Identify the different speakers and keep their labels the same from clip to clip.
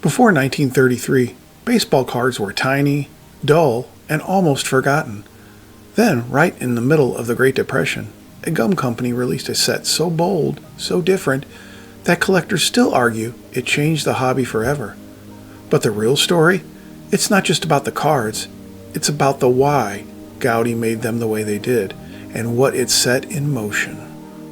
Speaker 1: Before 1933, baseball cards were tiny, dull, and almost forgotten. Then, right in the middle of the Great Depression, a gum company released a set so bold, so different, that collectors still argue it changed the hobby forever. But the real story? It's not just about the cards, it's about the why Goudey made them the way they did, and what it set in motion.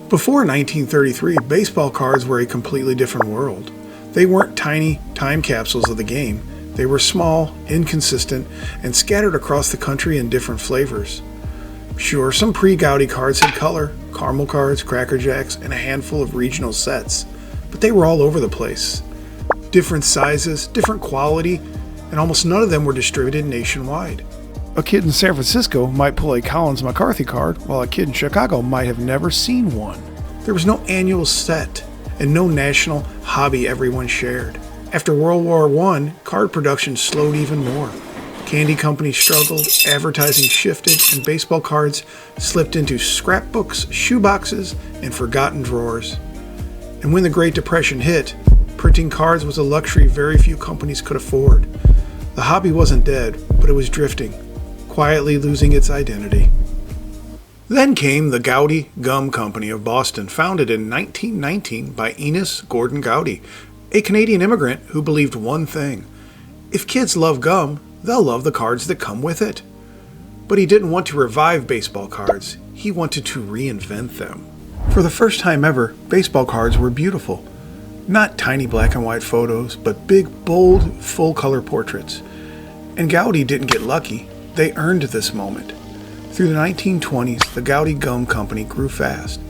Speaker 1: Before 1933, baseball cards were a completely different world. They weren't tiny time capsules of the game. They were small, inconsistent, and scattered across the country in different flavors. Sure, some pre-Goudey cards had color, caramel cards, Cracker Jacks, and a handful of regional sets, but they were all over the place. Different sizes, different quality, and almost none of them were distributed nationwide. A kid in San Francisco might pull a Collins McCarthy card, while a kid in Chicago might have never seen one. There was no annual set, and no national hobby everyone shared. After World War I, card production slowed even more. Candy companies struggled, advertising shifted, and baseball cards slipped into scrapbooks, shoeboxes, and forgotten drawers. And when the Great Depression hit, printing cards was a luxury very few companies could afford. The hobby wasn't dead, but it was drifting, quietly losing its identity. Then came the Goudey Gum Company of Boston, founded in 1919 by Enos Gordon Goudey, a Canadian immigrant who believed one thing: if kids love gum, they'll love the cards that come with it. But he didn't want to revive baseball cards, he wanted to reinvent them. For the first time ever, baseball cards were beautiful. Not tiny black and white photos, but big, bold, full-color portraits. And Goudey didn't get lucky, they earned this moment. Through the 1920s, the Goudey Gum Company grew fast.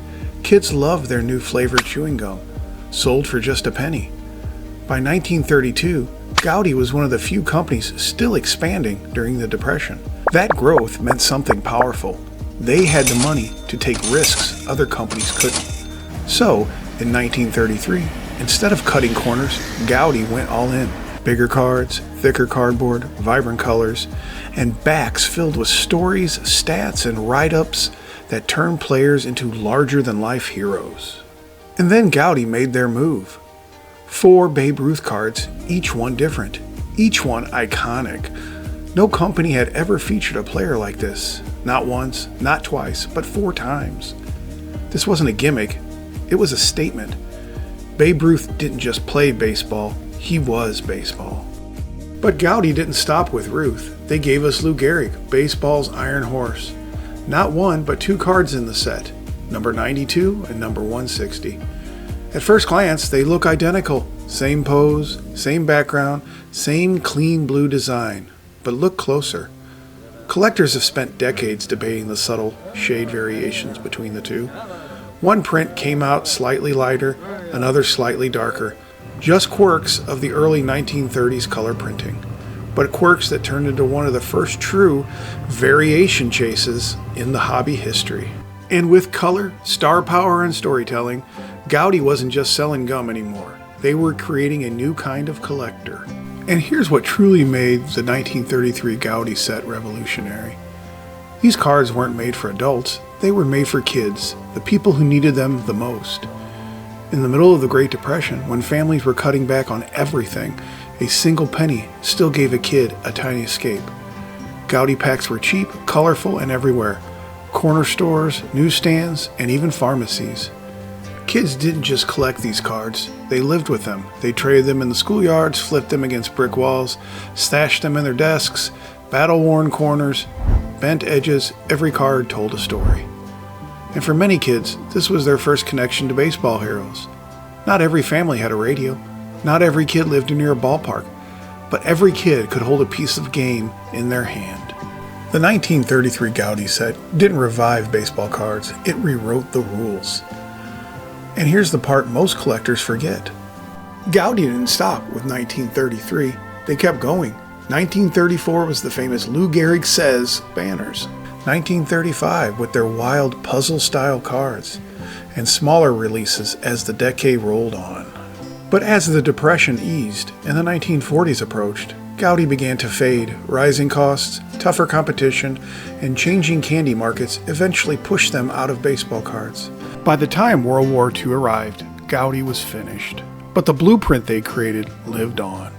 Speaker 1: Kids loved their new flavored chewing gum, sold for just a penny. By 1932, Goudey was one of the few companies still expanding during the Depression. That growth meant something powerful. They had the money to take risks other companies couldn't. So, in 1933, instead of cutting corners, Goudey went all in. Bigger cards, thicker cardboard, vibrant colors, and backs filled with stories, stats, and write-ups that turned players into larger-than-life heroes. And then Goudey made their move. 4 Babe Ruth cards, each one different, each one iconic. No company had ever featured a player like this. Not once, not twice, but 4 times. This wasn't a gimmick, it was a statement. Babe Ruth didn't just play baseball, he was baseball. But Goudey didn't stop with Ruth. They gave us Lou-Gehrig, baseball's iron horse. Not 1, but 2 cards in the set, number 92 and number 160. At first glance, they look identical. Same pose, same background, same clean blue design. But look closer. Collectors have spent decades debating the subtle shade variations between the two. One print came out slightly lighter, another slightly darker. Just quirks of the early 1930s color printing, but quirks that turned into one of the first true variation chases in the hobby history. And with color, star power, and storytelling, Goudey wasn't just selling gum anymore. They were creating a new kind of collector. And here's what truly made the 1933 Goudey set revolutionary. These cards weren't made for adults, they were made for kids, the people who needed them the most. In the middle of the Great Depression, when families were cutting back on everything, a single penny still gave a kid a tiny escape. Goudey packs were cheap, colorful, and everywhere. Corner stores, newsstands, and even pharmacies. Kids didn't just collect these cards, they lived with them. They traded them in the schoolyards, flipped them against brick walls, stashed them in their desks, battle-worn corners, bent edges, every card told a story. And for many kids, this was their first connection to baseball heroes. Not every family had a radio. Not every kid lived near a ballpark. But every kid could hold a piece of game in their hand. The 1933 Goudey set didn't revive baseball cards, it rewrote the rules. And here's the part most collectors forget. Goudey didn't stop with 1933. They kept going. 1934 was the famous Lou-Gehrig Says banners. 1935 with their wild puzzle-style cards, and smaller releases as the decade rolled on. But as the Depression eased and the 1940s approached, Goudey began to fade. Rising costs, tougher competition, and changing candy markets eventually pushed them out of baseball cards. By the time World War II arrived, Goudey was finished. But the blueprint they created lived on.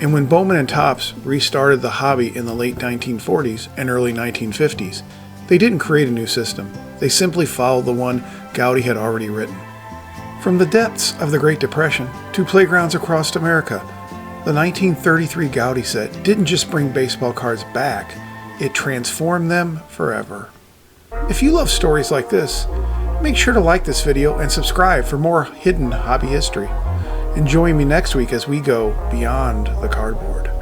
Speaker 1: And when Bowman and Topps restarted the hobby in the late 1940s and early 1950s, they didn't create a new system. They simply followed the one Goudey had already written. From the depths of the Great Depression to playgrounds across America, the 1933 Goudey set didn't just bring baseball cards back, it transformed them forever. If you love stories like this, make sure to like this video and subscribe for more hidden hobby history. And join me next week as we go beyond the cardboard.